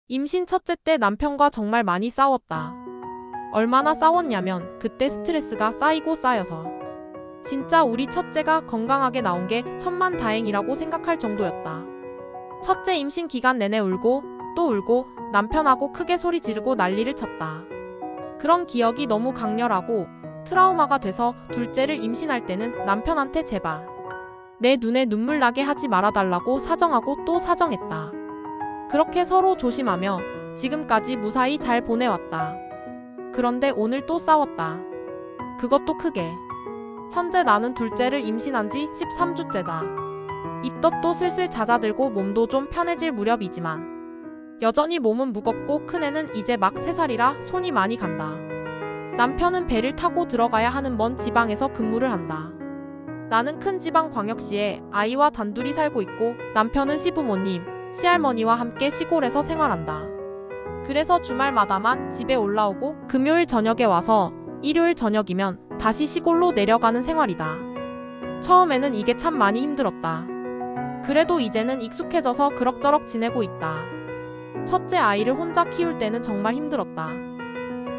임신 첫째 때 남편과 정말 많이 싸웠다. 얼마나 싸웠냐면 그때 스트레스가 쌓이고 쌓여서 진짜 우리 첫째가 건강하게 나온 게 천만다행이라고 생각할 정도였다. 첫째 임신 기간 내내 울고 또 울고 남편하고 크게 소리 지르고 난리를 쳤다. 그런 기억이 너무 강렬하고 트라우마가 돼서 둘째를 임신할 때는 남편한테 제발 내 눈에 눈물 나게 하지 말아달라고 사정하고 또 사정했다. 그렇게 서로 조심하며 지금까지 무사히 잘 보내왔다. 그런데 오늘 또 싸웠다. 그것도 크게. 현재 나는 둘째를 임신한 지 13주째다. 입덧도 슬슬 잦아들고 몸도 좀 편해질 무렵이지만 여전히 몸은 무겁고 큰애는 이제 막 3살이라 손이 많이 간다. 남편은 배를 타고 들어가야 하는 먼 지방에서 근무를 한다. 나는 큰 지방 광역시에 아이와 단둘이 살고 있고 남편은 시부모님, 시할머니와 함께 시골에서 생활한다. 그래서 주말마다만 집에 올라오고 금요일 저녁에 와서 일요일 저녁이면 다시 시골로 내려가는 생활이다. 처음에는 이게 참 많이 힘들었다. 그래도 이제는 익숙해져서 그럭저럭 지내고 있다. 첫째 아이를 혼자 키울 때는 정말 힘들었다.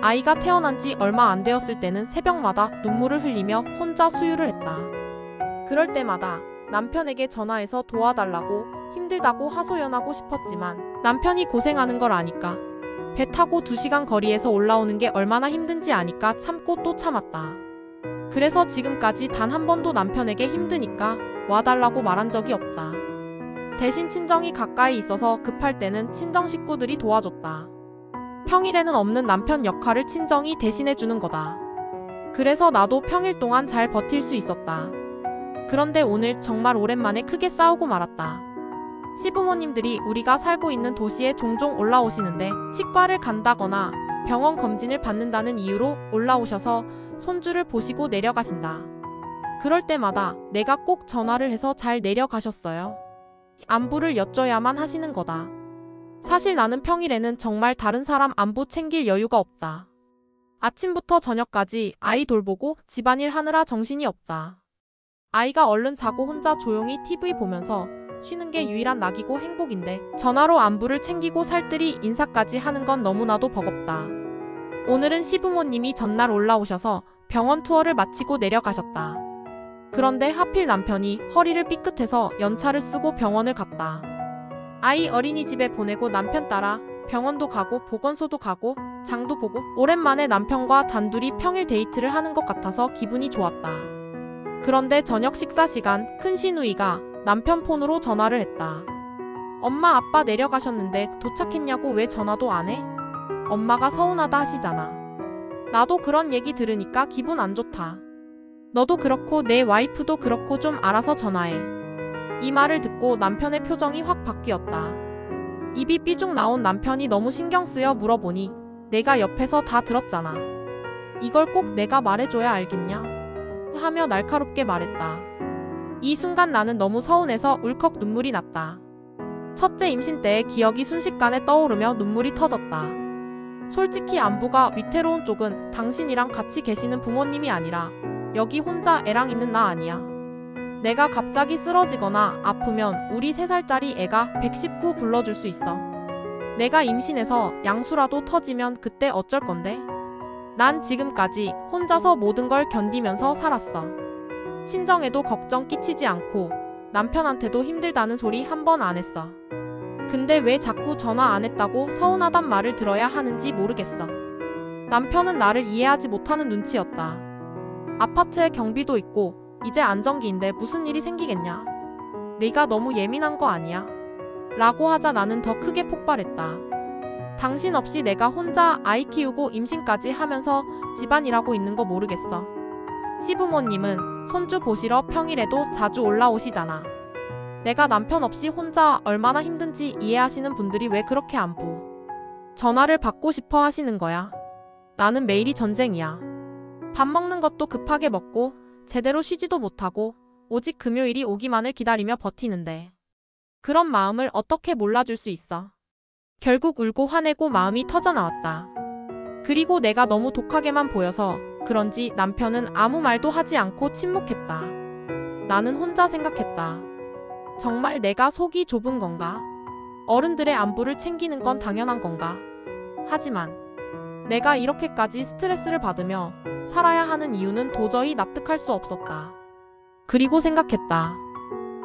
아이가 태어난 지 얼마 안 되었을 때는 새벽마다 눈물을 흘리며 혼자 수유를 했다. 그럴 때마다 남편에게 전화해서 도와달라고 힘들다고 하소연하고 싶었지만 남편이 고생하는 걸 아니까 배 타고 2시간 거리에서 올라오는 게 얼마나 힘든지 아니까 참고 또 참았다. 그래서 지금까지 단 한 번도 남편에게 힘드니까 와달라고 말한 적이 없다. 대신 친정이 가까이 있어서 급할 때는 친정 식구들이 도와줬다. 평일에는 없는 남편 역할을 친정이 대신해주는 거다. 그래서 나도 평일 동안 잘 버틸 수 있었다. 그런데 오늘 정말 오랜만에 크게 싸우고 말았다. 시부모님들이 우리가 살고 있는 도시에 종종 올라오시는데 치과를 간다거나 병원 검진을 받는다는 이유로 올라오셔서 손주를 보시고 내려가신다. 그럴 때마다 내가 꼭 전화를 해서 잘 내려가셨어요? 안부를 여쭤야만 하시는 거다. 사실 나는 평일에는 정말 다른 사람 안부 챙길 여유가 없다. 아침부터 저녁까지 아이 돌보고 집안일 하느라 정신이 없다. 아이가 얼른 자고 혼자 조용히 TV 보면서 쉬는 게 유일한 낙이고 행복인데 전화로 안부를 챙기고 살뜰히 인사까지 하는 건 너무나도 버겁다. 오늘은 시부모님이 전날 올라오셔서 병원 투어를 마치고 내려가셨다. 그런데 하필 남편이 허리를 삐끗해서 연차를 쓰고 병원을 갔다. 아이 어린이집에 보내고 남편 따라 병원도 가고 보건소도 가고 장도 보고 오랜만에 남편과 단둘이 평일 데이트를 하는 것 같아서 기분이 좋았다. 그런데 저녁 식사 시간 큰 시누이가 남편 폰으로 전화를 했다. 엄마 아빠 내려가셨는데 도착했냐고 왜 전화도 안 해? 엄마가 서운하다 하시잖아. 나도 그런 얘기 들으니까 기분 안 좋다. 너도 그렇고 내 와이프도 그렇고 좀 알아서 전화해. 이 말을 듣고 남편의 표정이 확 바뀌었다. 입이 삐죽 나온 남편이 너무 신경 쓰여 물어보니 내가 옆에서 다 들었잖아. 이걸 꼭 내가 말해줘야 알겠냐? 하며 날카롭게 말했다. 이 순간 나는 너무 서운해서 울컥 눈물이 났다. 첫째 임신 때의 기억이 순식간에 떠오르며 눈물이 터졌다. 솔직히 안부가 위태로운 쪽은 당신이랑 같이 계시는 부모님이 아니라 여기 혼자 애랑 있는 나 아니야. 내가 갑자기 쓰러지거나 아프면 우리 3살짜리 애가 119 불러줄 수 있어. 내가 임신해서 양수라도 터지면 그때 어쩔 건데? 난 지금까지 혼자서 모든 걸 견디면서 살았어. 친정에도 걱정 끼치지 않고 남편한테도 힘들다는 소리 한 번 안 했어. 근데 왜 자꾸 전화 안 했다고 서운하단 말을 들어야 하는지 모르겠어. 남편은 나를 이해하지 못하는 눈치였다. 아파트에 경비도 있고 이제 안정기인데 무슨 일이 생기겠냐. 네가 너무 예민한 거 아니야? 라고 하자 나는 더 크게 폭발했다. 당신 없이 내가 혼자 아이 키우고 임신까지 하면서 집안일하고 있는 거 모르겠어. 시부모님은 손주 보시러 평일에도 자주 올라오시잖아. 내가 남편 없이 혼자 얼마나 힘든지 이해하시는 분들이 왜 그렇게 안부 전화를 받고 싶어 하시는 거야. 나는 매일이 전쟁이야. 밥 먹는 것도 급하게 먹고 제대로 쉬지도 못하고 오직 금요일이 오기만을 기다리며 버티는데 그런 마음을 어떻게 몰라줄 수 있어. 결국 울고 화내고 마음이 터져나왔다. 그리고 내가 너무 독하게만 보여서 그런지 남편은 아무 말도 하지 않고 침묵했다. 나는 혼자 생각했다. 정말 내가 속이 좁은 건가? 어른들의 안부를 챙기는 건 당연한 건가? 하지만 내가 이렇게까지 스트레스를 받으며 살아야 하는 이유는 도저히 납득할 수 없었다. 그리고 생각했다.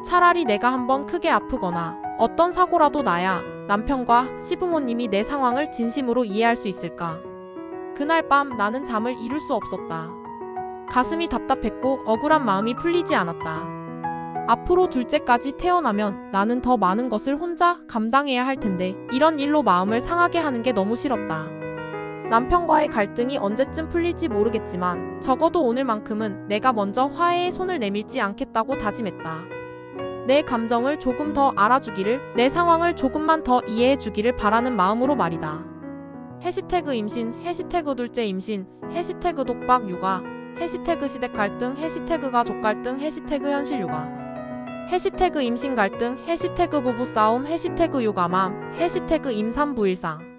차라리 내가 한번 크게 아프거나 어떤 사고라도 나야 남편과 시부모님이 내 상황을 진심으로 이해할 수 있을까? 그날 밤 나는 잠을 이룰 수 없었다. 가슴이 답답했고 억울한 마음이 풀리지 않았다. 앞으로 둘째까지 태어나면 나는 더 많은 것을 혼자 감당해야 할 텐데 이런 일로 마음을 상하게 하는 게 너무 싫었다. 남편과의 갈등이 언제쯤 풀릴지 모르겠지만 적어도 오늘만큼은 내가 먼저 화해의 손을 내밀지 않겠다고 다짐했다. 내 감정을 조금 더 알아주기를, 내 상황을 조금만 더 이해해주기를 바라는 마음으로 말이다. 해시태그 임신, 해시태그 둘째 임신, 해시태그 독박 육아, 해시태그 시댁 갈등, 해시태그 가족 갈등, 해시태그 현실 육아, 해시태그 임신 갈등, 해시태그 부부 싸움, 해시태그 육아맘, 해시태그 임산부 일상.